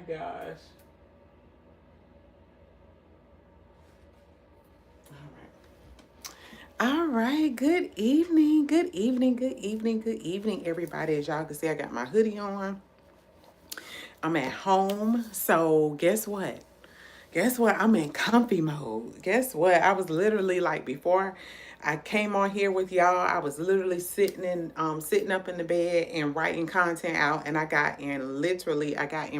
gosh. All right. Good evening. Good evening. Good evening. Good evening, everybody. As y'all can see, I got my hoodie on. I'm at home. So guess what? Guess what? I'm in comfy mode. Guess what? I was literally like before I came on here with y'all, I was literally sitting up in the bed and writing content out, and I got in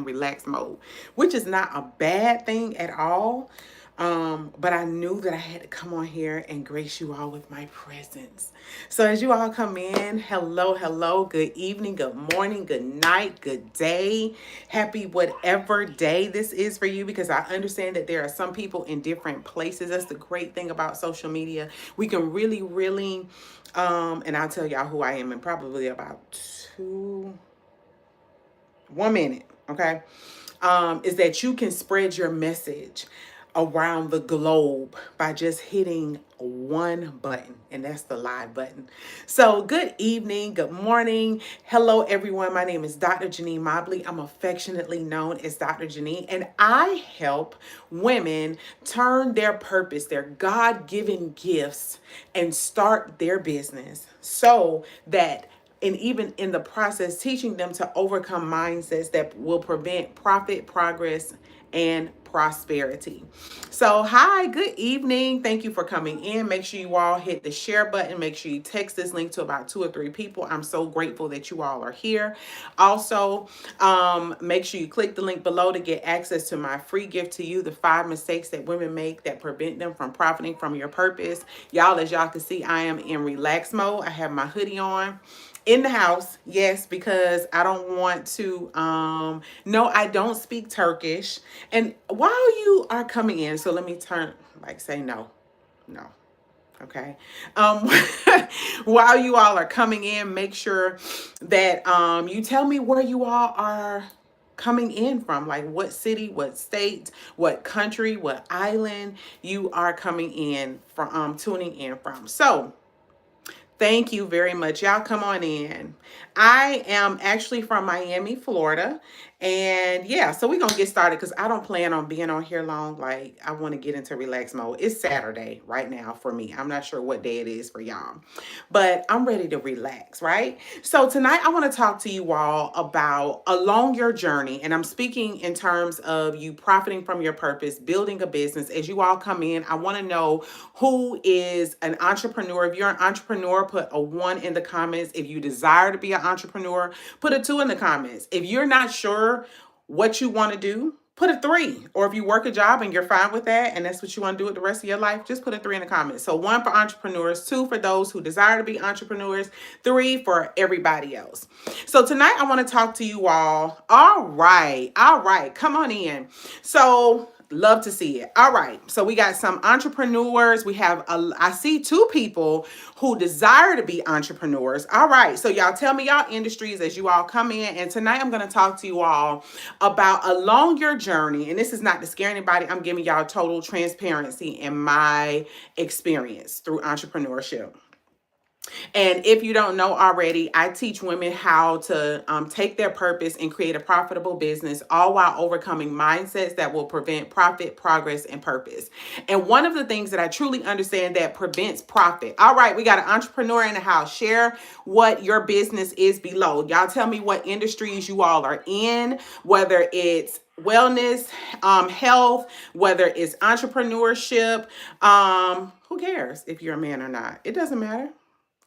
relaxed mode, which is not a bad thing at all. But I knew that I had to come on here and grace you all with my presence. So as you all come in, hello, hello, good evening, good morning, good night, good day, happy whatever day this is for you, because I understand that there are some people in different places. That's the great thing about social media. We can really, and I'll tell y'all who I am in probably about 1 minute, okay? Is that you can spread your message around the globe by just hitting one button, and that's the live button. So, good evening, good morning. Hello, everyone. My name is Dr. JaNee Mobley. I'm affectionately known as Dr. JaNee, and I help women turn their purpose, their God given gifts, and start their business so that and even in the process, teaching them to overcome mindsets that will prevent profit, progress, and prosperity. So, hi, good evening. Thank you for coming in. Make sure you all hit the share button. Make sure you text this link to about 2 or 3 people. I'm so grateful that you all are here. Also, make sure you click the link below to get access to my free gift to you, the 5 mistakes that women make that prevent them from profiting from your purpose. Y'all, as y'all can see, I am in relaxed mode. I have my hoodie on in the house, yes, because I don't want to no, I don't speak Turkish. And while you are coming in, so let me turn, like, say no, okay. um while you all are coming in, make sure that you tell me where you all are coming in from, like what city, what state, what country, what island you are coming in from, tuning in from. So thank you very much. Y'all come on in. I am actually from Miami, Florida. And yeah, so we're going to get started because I don't plan on being on here long. Like, I want to get into relax mode. It's Saturday right now for me. I'm not sure what day it is for y'all, but I'm ready to relax, right? So tonight I want to talk to you all about along your journey. And I'm speaking in terms of you profiting from your purpose, building a business. As you all come in, I want to know who is an entrepreneur. If you're an entrepreneur, put a 1 in the comments. If you desire to be an entrepreneur, put a 2 in the comments. If you're not sure what you want to do, put a 3. Or if you work a job and you're fine with that and that's what you want to do with the rest of your life, just put a 3 in the comments. So 1 for entrepreneurs, 2 for those who desire to be entrepreneurs, 3 for everybody else. So tonight I want to talk to you all. All right. Come on in. So love to see it. All right. So we got some entrepreneurs. I see 2 people who desire to be entrepreneurs. All right. So y'all tell me y'all industries as you all come in. And tonight I'm going to talk to you all about along your journey. And this is not to scare anybody. I'm giving y'all total transparency in my experience through entrepreneurship. And if you don't know already, I teach women how to take their purpose and create a profitable business, all while overcoming mindsets that will prevent profit, progress, and purpose. And one of the things that I truly understand that prevents profit. All right, we got an entrepreneur in the house. Share what your business is below. Y'all tell me what industries you all are in, whether it's wellness, health, whether it's entrepreneurship. Who cares if you're a man or not? It doesn't matter.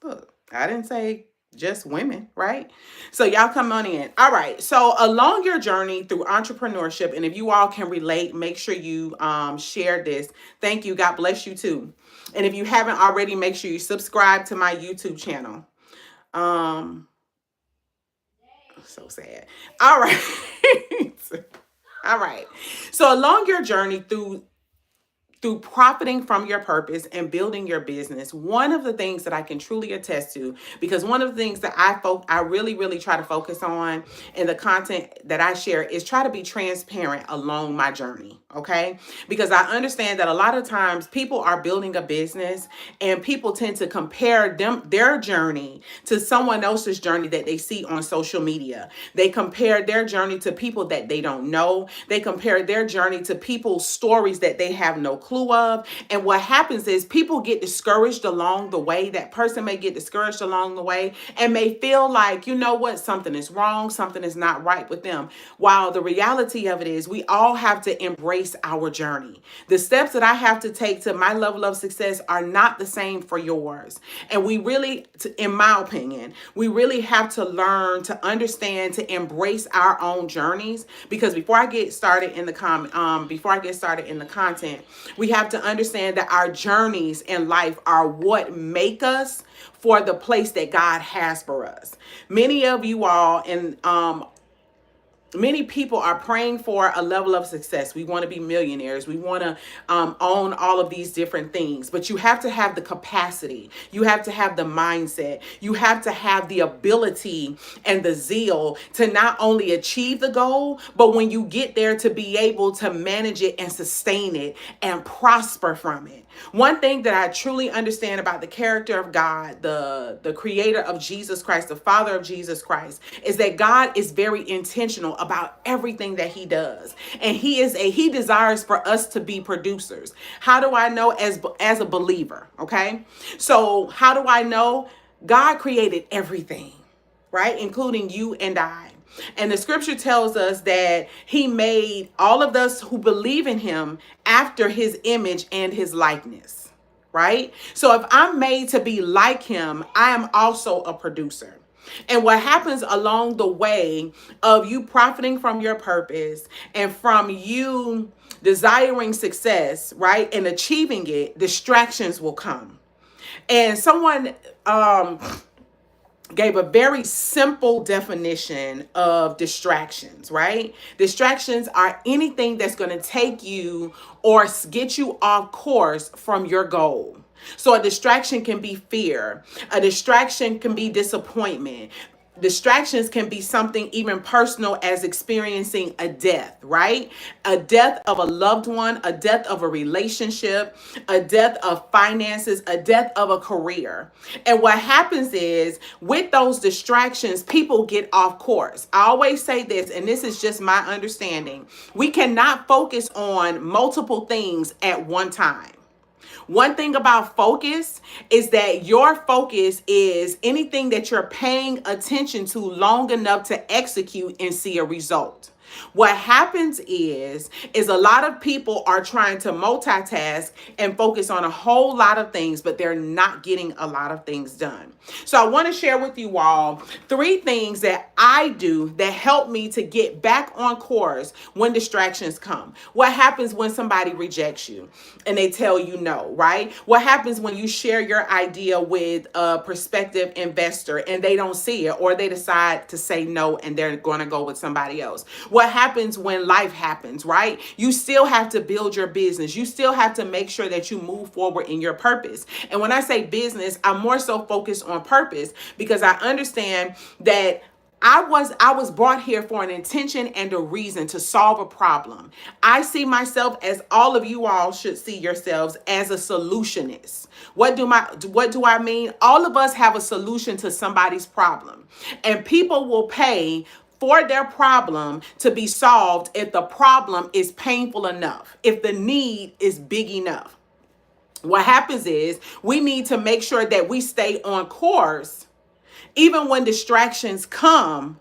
Look, I didn't say just women, right? So y'all come on in. All right. So along your journey through entrepreneurship, and if you all can relate, make sure you share this. Thank you. God bless you too. And if you haven't already, make sure you subscribe to my YouTube channel. Um, so sad. All right. All right. So along your journey through profiting from your purpose and building your business, one of the things that I can truly attest to, because one of the things that I really try to focus on in the content that I share is try to be transparent along my journey, okay? Because I understand that a lot of times people are building a business and people tend to compare their journey to someone else's journey that they see on social media. They compare their journey to people that they don't know. They compare their journey to people's stories that they have no clue of. And what happens is people get discouraged along the way. That person may get discouraged along the way and may feel like, you know what, something is wrong, something is not right with them. While the reality of it is we all have to embrace our journey. The steps that I have to take to my level of success are not the same for yours. And we really, in my opinion, we really have to learn to understand, to embrace our own journeys. Because before I get started in the content, we have to understand that our journeys in life are what make us for the place that God has for us. Many of you all and many people are praying for a level of success. We want to be millionaires. We want to own all of these different things. But you have to have the capacity. You have to have the mindset. You have to have the ability and the zeal to not only achieve the goal, but when you get there, to be able to manage it and sustain it and prosper from it. One thing that I truly understand about the character of God, the creator of Jesus Christ, the father of Jesus Christ, is that God is very intentional about everything that he does. And he desires for us to be producers. How do I know? As a believer, okay? So how do I know? God created everything, right? Including you and I. And the scripture tells us that he made all of us who believe in him after his image and his likeness, right? So if I'm made to be like him, I am also a producer. And what happens along the way of you profiting from your purpose and from you desiring success, right, and achieving it, distractions will come. And someone gave a very simple definition of distractions, right? Distractions are anything that's going to take you or get you off course from your goal. So a distraction can be fear. A distraction can be disappointment. Distractions can be something even personal as experiencing a death, right? A death of a loved one, a death of a relationship, a death of finances, a death of a career. And what happens is with those distractions, people get off course. I always say this, and this is just my understanding. We cannot focus on multiple things at one time. One thing about focus is that your focus is anything that you're paying attention to long enough to execute and see a result. What happens is a lot of people are trying to multitask and focus on a whole lot of things, but they're not getting a lot of things done. So I want to share with you all 3 things that I do that help me to get back on course when distractions come. What happens when somebody rejects you and they tell you no, right? What happens when you share your idea with a prospective investor and they don't see it, or they decide to say no and they're going to go with somebody else? What happens when life happens, right? You still have to build your business. You still have to make sure that you move forward in your purpose. And when I say business, I'm more so focused on purpose, because I understand that I was brought here for an intention and a reason to solve a problem. I see myself, as all of you all should see yourselves, as a solutionist. What do I mean? All of us have a solution to somebody's problem, and people will pay for their problem to be solved if the problem is painful enough, if the need is big enough. What happens is we need to make sure that we stay on course even when distractions come,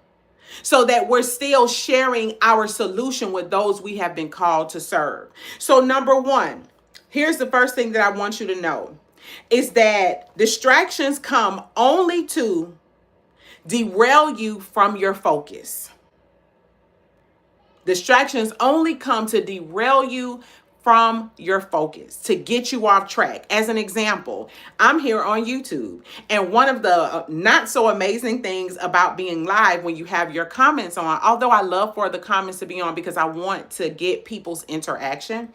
so that we're still sharing our solution with those we have been called to serve. So number 1, here's the first thing that I want you to know, is that distractions come only to derail you from your focus. Distractions only come to derail you from your focus to get you off track. As an example, I'm here on YouTube, and one of the not so amazing things about being live when you have your comments on, although I love for the comments to be on because I want to get people's interaction,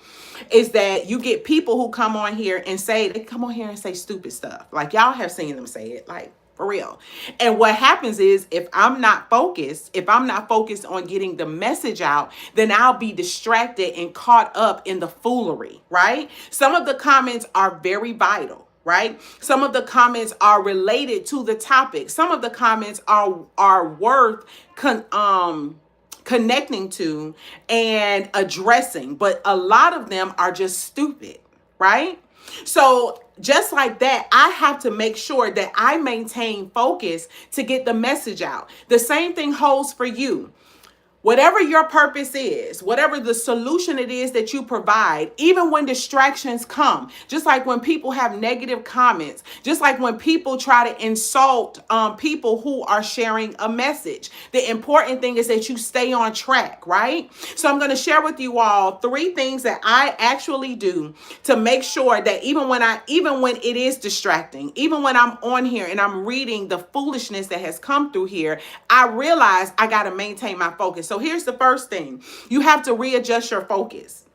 is that you get people who come on here and say, they come on here and say stupid stuff. Like, y'all have seen them say it, like, for real. And what happens is, if I'm not focused on getting the message out, then I'll be distracted and caught up in the foolery, right? Some of the comments are very vital, right? Some of the comments are related to the topic. Some of the comments are worth connecting to and addressing, but a lot of them are just stupid, right? So just like that, I have to make sure that I maintain focus to get the message out. The same thing holds for you. Whatever your purpose is, whatever the solution it is that you provide, even when distractions come, just like when people have negative comments, just like when people try to insult people who are sharing a message, the important thing is that you stay on track, right? So I'm going to share with you all 3 things that I actually do to make sure that even when it is distracting, even when I'm on here and I'm reading the foolishness that has come through here, I realize I got to maintain my focus. So here's the first thing. You have to readjust your focus.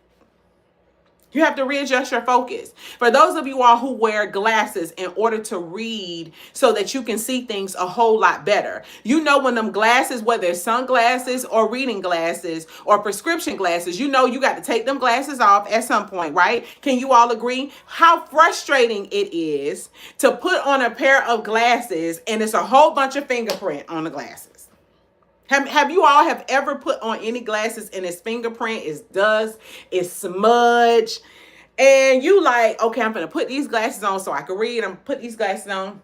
You have to readjust your focus. For those of you all who wear glasses in order to read so that you can see things a whole lot better. You know, when them glasses, whether it's sunglasses or reading glasses or prescription glasses, you know you got to take them glasses off at some point, right? Can you all agree how frustrating it is to put on a pair of glasses and it's a whole bunch of fingerprint on the glasses? Have you all have ever put on any glasses and its fingerprint is dust, it's smudge, and you like, okay, I'm gonna put these glasses on so I can read. I'm put these glasses on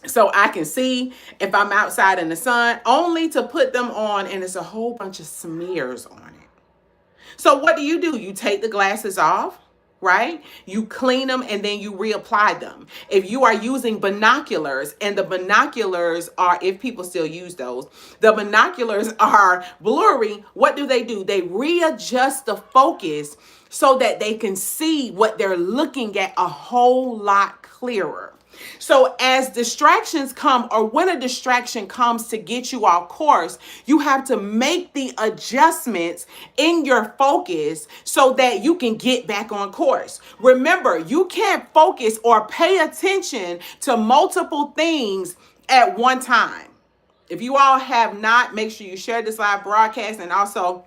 so I can see if I'm outside in the sun, only to put them on and it's a whole bunch of smears on it. So what do? You take the glasses off, right? You clean them and then you reapply them. If you are using binoculars, and the binoculars are, if people still use those, the binoculars are blurry, what do? They readjust the focus so that they can see what they're looking at a whole lot clearer. So as distractions come, or when a distraction comes to get you off course, you have to make the adjustments in your focus so that you can get back on course. Remember, you can't focus or pay attention to multiple things at one time. If you all have not, make sure you share this live broadcast and also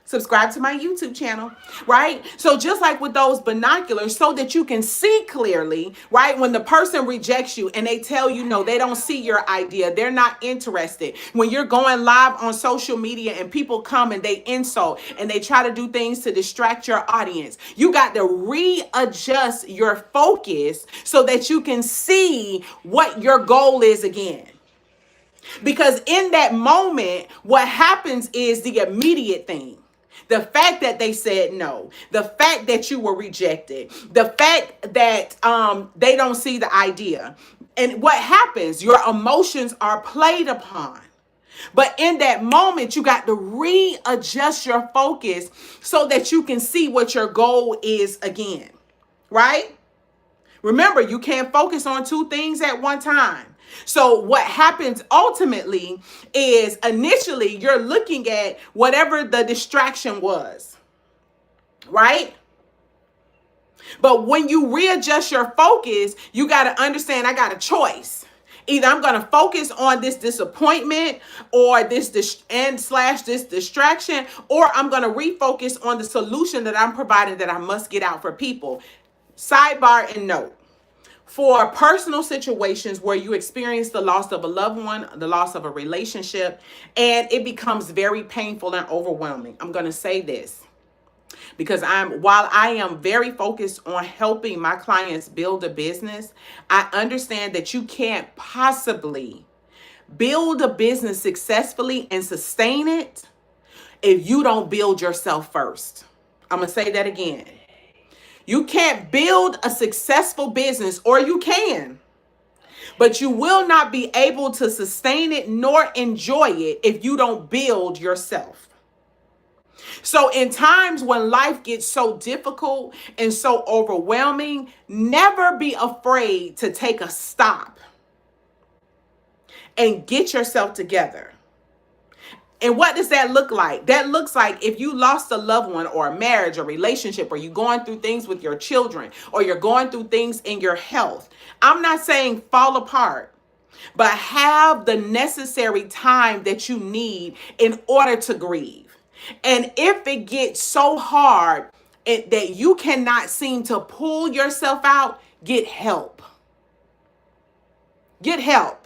subscribe to my YouTube channel, right? So just like with those binoculars, so that you can see clearly, right? When the person rejects you and they tell you no, they don't see your idea, they're not interested. When you're going live on social media and people come and they insult and they try to do things to distract your audience, you got to readjust your focus so that you can see what your goal is again. Because in that moment, what happens is the immediate thing. The fact that they said no, the fact that you were rejected, the fact that they don't see the idea. And what happens? Your emotions are played upon. But in that moment, you got to readjust your focus so that you can see what your goal is again, right? Remember, you can't focus on 2 things at one time. So what happens ultimately is initially you're looking at whatever the distraction was, right? But when you readjust your focus, you got to understand I got a choice. Either I'm going to focus on this disappointment or this distraction, or I'm going to refocus on the solution that I'm providing that I must get out for people. Sidebar and note. For personal situations where you experience the loss of a loved one, the loss of a relationship, and it becomes very painful and overwhelming. I'm going to say this because while I am very focused on helping my clients build a business, I understand that you can't possibly build a business successfully and sustain it if you don't build yourself first. I'm going to say that again. You can't build a successful business, or you can, but you will not be able to sustain it nor enjoy it if you don't build yourself. So in times when life gets so difficult and so overwhelming, never be afraid to take a stop and get yourself together. And what does that look like? That looks like if you lost a loved one or a marriage or relationship, or you're going through things with your children, or you're going through things in your health. I'm not saying fall apart, but have the necessary time that you need in order to grieve. And if it gets so hard that you cannot seem to pull yourself out, get help. Get help.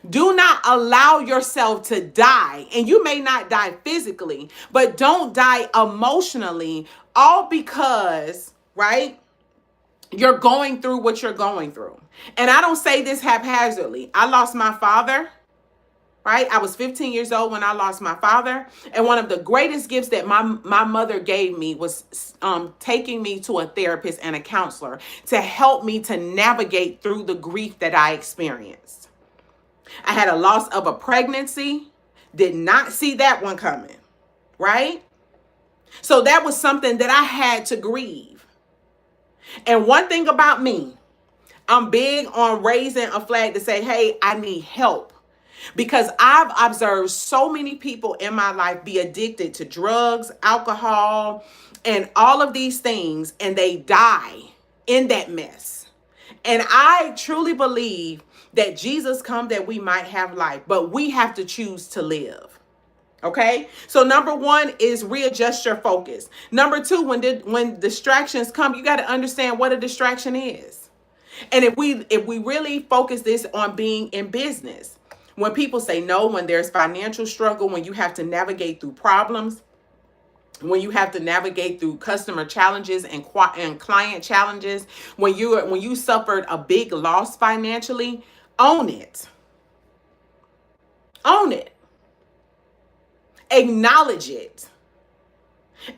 Do not allow yourself to die. And you may not die physically, but don't die emotionally, all because, right, you're going through what you're going through. And I don't say this haphazardly. I lost my father, right? I was 15 years old when I lost my father. And one of the greatest gifts that my mother gave me was taking me to a therapist and a counselor to help me to navigate through the grief that I experienced. I had a loss of a pregnancy, did not see that one coming, right? So that was something that I had to grieve. And one thing about me, I'm big on raising a flag to say, hey, I need help. Because I've observed so many people in my life be addicted to drugs, alcohol, and all of these things, and they die in that mess. And I truly believe that Jesus come that we might have life, but we have to choose to live. Okay? So number one is readjust your focus. Number two, when distractions come, you got to understand what a distraction is. And if we really focus this on being in business, when people say no, when there's financial struggle, when you have to navigate through problems, when you have to navigate through customer challenges and client challenges, when you suffered a big loss financially, own it. Own it. Acknowledge it.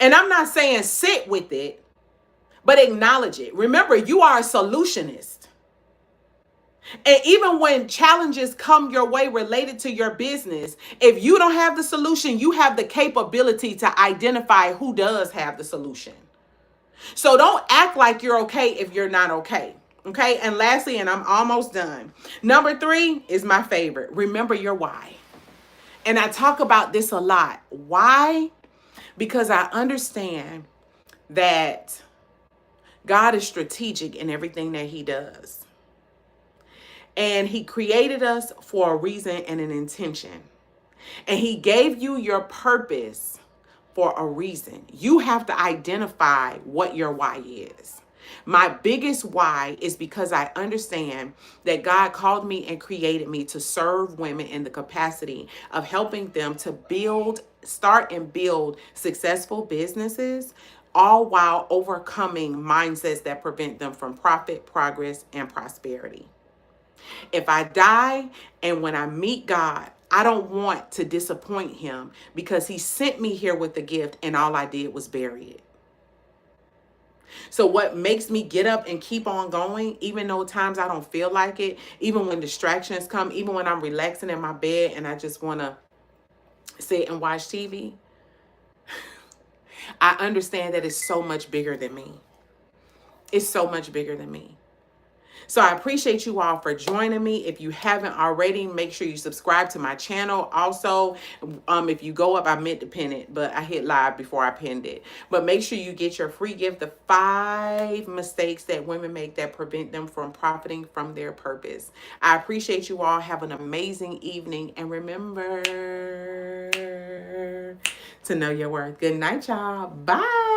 And I'm not saying sit with it, but acknowledge it. Remember, you are a solutionist. And even when challenges come your way related to your business, if you don't have the solution, you have the capability to identify who does have the solution. So don't act like you're okay if you're not okay. Okay. And lastly, and I'm almost done. Number 3 is my favorite. Remember your why. And I talk about this a lot. Why? Because I understand that God is strategic in everything that he does. And he created us for a reason and an intention. And he gave you your purpose for a reason. You have to identify what your why is. My biggest why is because I understand that God called me and created me to serve women in the capacity of helping them to start and build successful businesses, all while overcoming mindsets that prevent them from profit, progress, and prosperity. If I die and when I meet God, I don't want to disappoint him because he sent me here with a gift and all I did was bury it. So what makes me get up and keep on going, even though times I don't feel like it, even when distractions come, even when I'm relaxing in my bed and I just want to sit and watch TV, I understand that it's so much bigger than me. It's so much bigger than me. So I appreciate you all for joining me. If you haven't already, make sure you subscribe to my channel. Also, if you go up, I meant to pin it, but I hit live before I pinned it. But make sure you get your free gift, the 5 mistakes that women make that prevent them from profiting from their purpose. I appreciate you all. Have an amazing evening. And remember to know your worth. Good night, y'all. Bye.